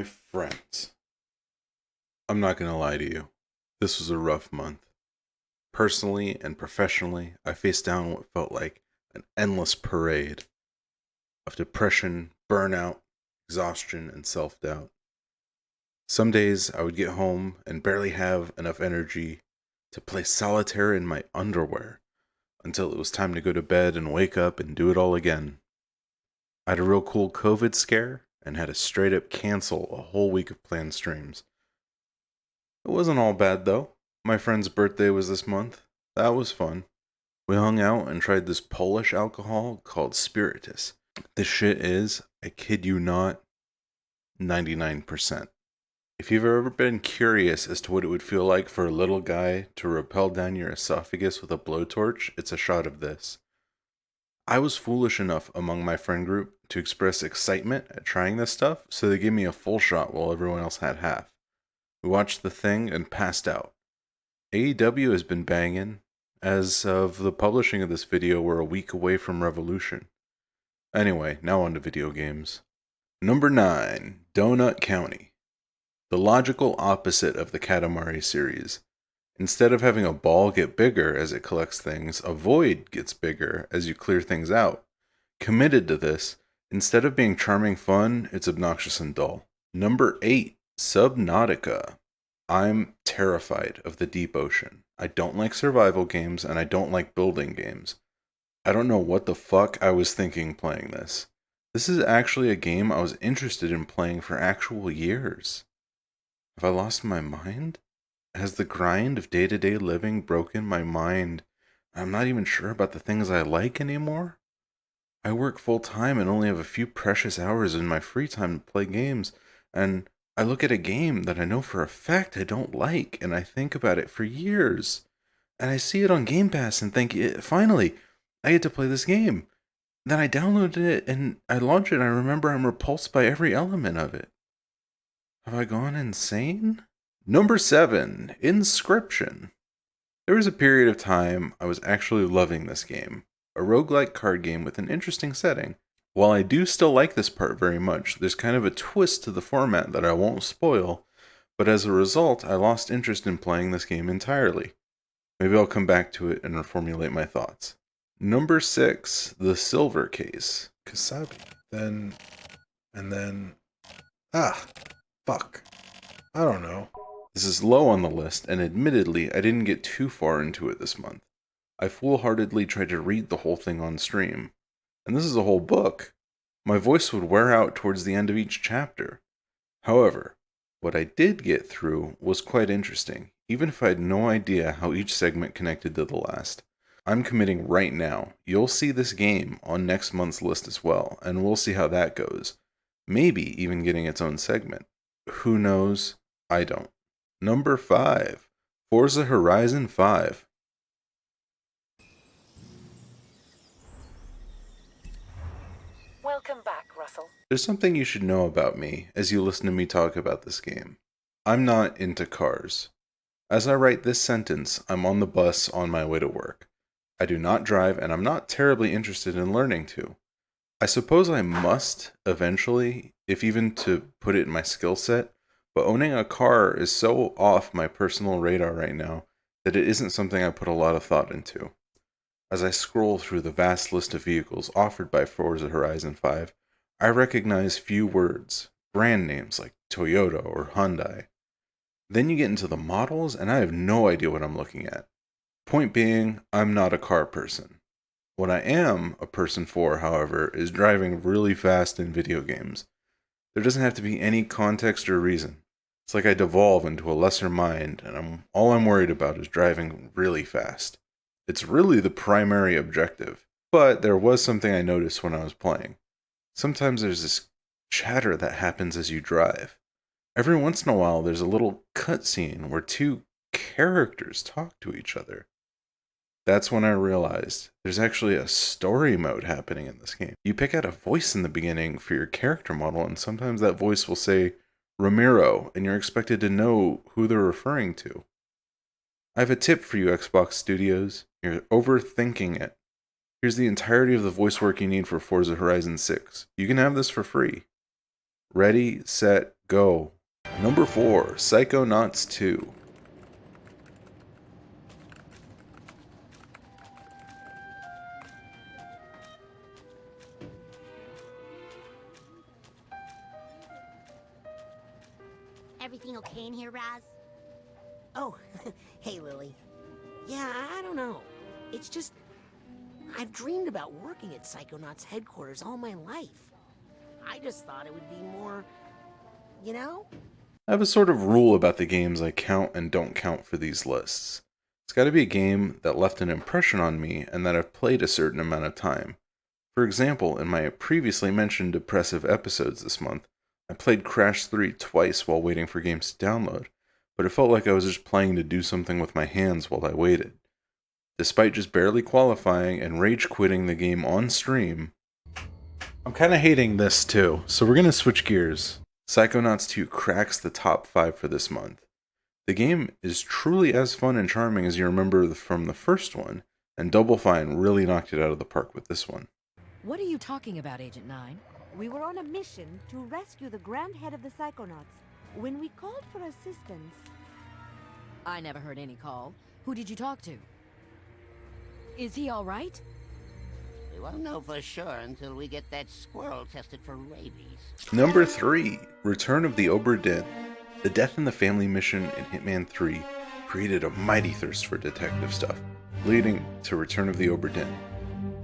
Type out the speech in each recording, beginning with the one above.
My friends, I'm not going to lie to you. This was a rough month. Personally and professionally, I faced down what felt like an endless parade of depression, burnout, exhaustion, and self doubt. Some days I would get home and barely have enough energy to play solitaire in my underwear until it was time to go to bed and wake up and do it all again. I had a real cool COVID scare and had to straight up cancel a whole week of planned streams. It wasn't all bad though. My friend's birthday was this month. That was fun. We hung out and tried this Polish alcohol called Spiritus. This shit is, I kid you not, 99%. If you've ever been curious as to what it would feel like for a little guy to rappel down your esophagus with a blowtorch, it's a shot of this. I was foolish enough among my friend group to express excitement at trying this stuff, so they gave me a full shot while everyone else had half. We watched the thing and passed out. AEW has been banging. As of the publishing of this video, we're a week away from Revolution. Anyway, now on to video games. Number 9, Donut County. The logical opposite of the Katamari series. Instead of having a ball get bigger as it collects things, a void gets bigger as you clear things out. Committed to this, instead of being charming fun, it's obnoxious and dull. Number 8, Subnautica. I'm terrified of the deep ocean. I don't like survival games, and I don't like building games. I don't know what the fuck I was thinking playing this. This is actually a game I was interested in playing for actual years. Have I lost my mind? Has the grind of day-to-day living broken my mind? I'm not even sure about the things I like anymore. I work full-time and only have a few precious hours in my free time to play games, and I look at a game that I know for a fact I don't like, and I think about it for years. And I see it on Game Pass and think, finally, I get to play this game. Then I downloaded it and I launch it and I remember I'm repulsed by every element of it. Have I gone insane? Number 7, Inscription. There was a period of time I was actually loving this game. A roguelike card game with an interesting setting. While I do still like this part very much, there's kind of a twist to the format that I won't spoil, but as a result, I lost interest in playing this game entirely. Maybe I'll come back to it and reformulate my thoughts. Number 6, The Silver Case. Kasabi. And then, fuck. I don't know. This is low on the list, and admittedly, I didn't get too far into it this month. I foolhardily tried to read the whole thing on stream. And this is a whole book. My voice would wear out towards the end of each chapter. However, what I did get through was quite interesting, even if I had no idea how each segment connected to the last. I'm committing right now. You'll see this game on next month's list as well, and we'll see how that goes. Maybe even getting its own segment. Who knows? I don't. Number 5, Forza Horizon 5. Welcome back, Russell. There's something you should know about me as you listen to me talk about this game. I'm not into cars. As I write this sentence, I'm on the bus on my way to work. I do not drive, and I'm not terribly interested in learning to. I suppose I must, eventually, if even to put it in my skill set, but owning a car is so off my personal radar right now that it isn't something I put a lot of thought into. As I scroll through the vast list of vehicles offered by Forza Horizon 5, I recognize few words, brand names like Toyota or Hyundai. Then you get into the models, and I have no idea what I'm looking at. Point being, I'm not a car person. What I am a person for, however, is driving really fast in video games. There doesn't have to be any context or reason. It's like I devolve into a lesser mind, and all I'm worried about is driving really fast. It's really the primary objective, but there was something I noticed when I was playing. Sometimes there's this chatter that happens as you drive. Every once in a while, there's a little cutscene where two characters talk to each other. That's when I realized there's actually a story mode happening in this game. You pick out a voice in the beginning for your character model, and sometimes that voice will say Ramiro, and you're expected to know who they're referring to. I have a tip for you, Xbox Studios. You're overthinking it. Here's the entirety of the voice work you need for Forza Horizon 6. You can have this for free. Ready, set, go. Number 4, Psychonauts 2. Everything okay in here, Raz? Oh, hey, Lily. Yeah, I don't know. It's just... I've dreamed about working at Psychonauts headquarters all my life. I just thought it would be more... you know? I have a sort of rule about the games I count and don't count for these lists. It's got to be a game that left an impression on me and that I've played a certain amount of time. For example, in my previously mentioned depressive episodes this month, I played Crash 3 twice while waiting for games to download, but it felt like I was just playing to do something with my hands while I waited. Despite just barely qualifying and rage quitting the game on stream, I'm kind of hating this too, so we're going to switch gears. Psychonauts 2 cracks the top 5 for this month. The game is truly as fun and charming as you remember from the first one, and Double Fine really knocked it out of the park with this one. What are you talking about, Agent 9? We were on a mission to rescue the Grand Head of the Psychonauts. When we called for assistance... I never heard any call. Who did you talk to? Is he all right? We won't know for sure until we get that squirrel tested for rabies. Number 3, Return of the Obra Dinn. The Death in the Family mission in Hitman 3 created a mighty thirst for detective stuff, leading to Return of the Obra Dinn.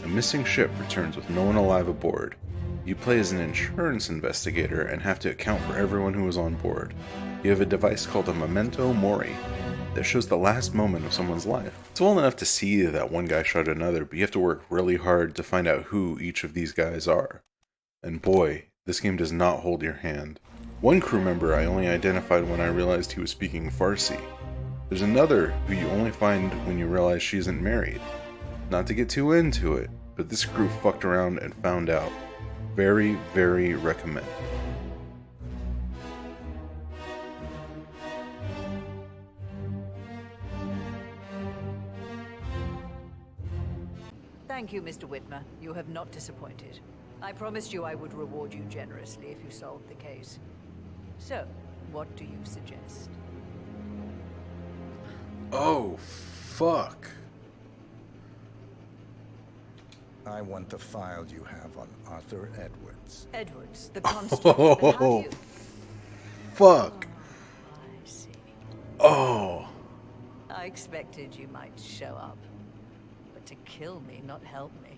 A missing ship returns with no one alive aboard. You play as an insurance investigator and have to account for everyone who is on board. You have a device called a memento mori that shows the last moment of someone's life. It's well enough to see that one guy shot another, but you have to work really hard to find out who each of these guys are. And boy, this game does not hold your hand. One crew member I only identified when I realized he was speaking Farsi. There's another who you only find when you realize she isn't married. Not to get too into it, but this crew fucked around and found out. Very, very recommend. Thank you, Mr. Whitmer. You have not disappointed. I promised you I would reward you generously if you solved the case. So, what do you suggest? Oh, fuck. I want the file you have on Arthur Edwards. Edwards, the constable. But how do you... Fuck. I see. Oh. I expected you might show up. But to kill me, not help me.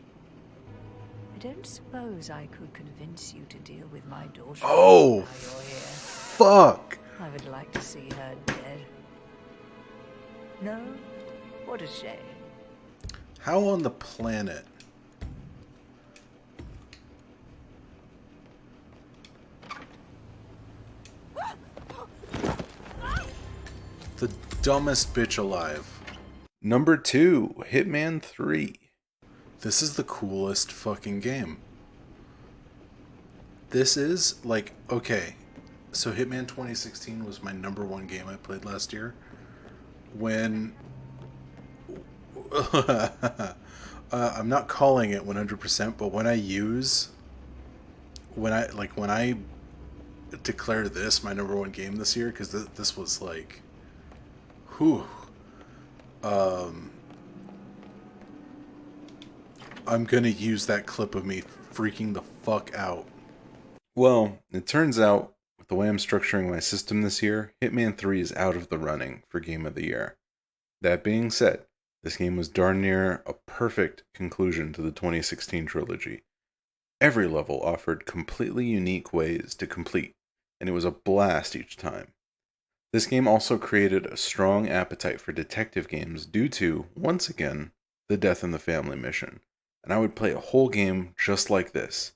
I don't suppose I could convince you to deal with my daughter. Oh. While you're here. Fuck. I would like to see her dead. No? What a shame. How on the planet? The dumbest bitch alive. Number 2, Hitman 3. This is the coolest fucking game. This is, like, okay, so Hitman 2016 was my number 1 game I played last year. When... I'm not calling it 100%, but when I declare this my number 1 game this year, because this was like... whew. I'm gonna use that clip of me freaking the fuck out. Well, it turns out, with the way I'm structuring my system this year, Hitman 3 is out of the running for Game of the Year. That being said, this game was darn near a perfect conclusion to the 2016 trilogy. Every level offered completely unique ways to complete, and it was a blast each time. This game also created a strong appetite for detective games due to, once again, the Death in the Family mission, and I would play a whole game just like this.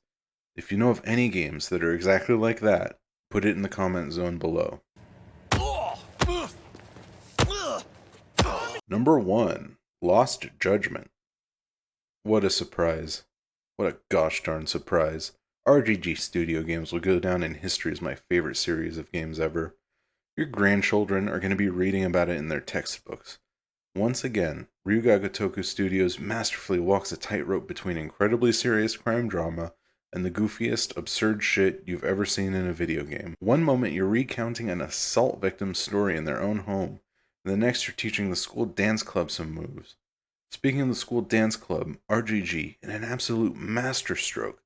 If you know of any games that are exactly like that, put it in the comment zone below. Number 1, Lost Judgment. What a surprise. What a gosh darn surprise. RGG Studio Games will go down in history as my favorite series of games ever. Your grandchildren are going to be reading about it in their textbooks. Once again, Ryuga Gotoku Studios masterfully walks a tightrope between incredibly serious crime drama and the goofiest, absurd shit you've ever seen in a video game. One moment you're recounting an assault victim's story in their own home, and the next you're teaching the school dance club some moves. Speaking of the school dance club, RGG, in an absolute masterstroke,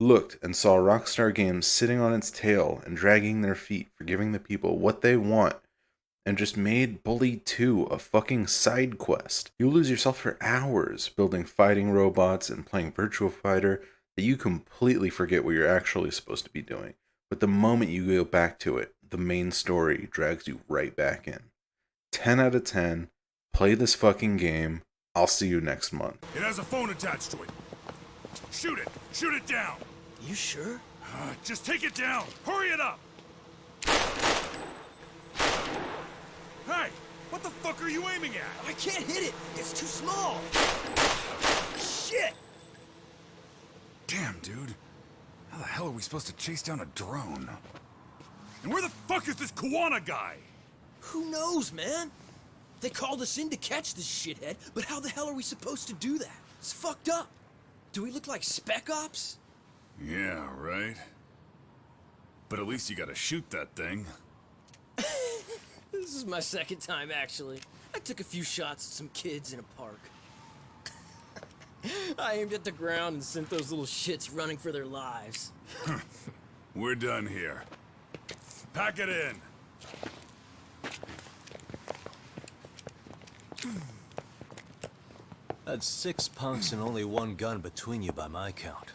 looked and saw Rockstar Games sitting on its tail and dragging their feet for giving the people what they want, and just made Bully 2 a fucking side quest. You lose yourself for hours building fighting robots and playing Virtua Fighter that you completely forget what you're actually supposed to be doing. But the moment you go back to it, the main story drags you right back in. 10 out of 10. Play this fucking game. I'll see you next month. It has a phone attached to it. Shoot it! Shoot it down! You sure? Just take it down! Hurry it up! Hey! What the fuck are you aiming at? I can't hit it! It's too small! Shit! Damn, dude. How the hell are we supposed to chase down a drone? And where the fuck is this Kuwana guy? Who knows, man? They called us in to catch this shithead, but how the hell are we supposed to do that? It's fucked up. Do we look like Spec Ops? Yeah, right. But at least you gotta shoot that thing. This is my second time, actually. I took a few shots at some kids in a park. I aimed at the ground and sent those little shits running for their lives. We're done here. Pack it in. That's 6 punks and only 1 gun between you by my count.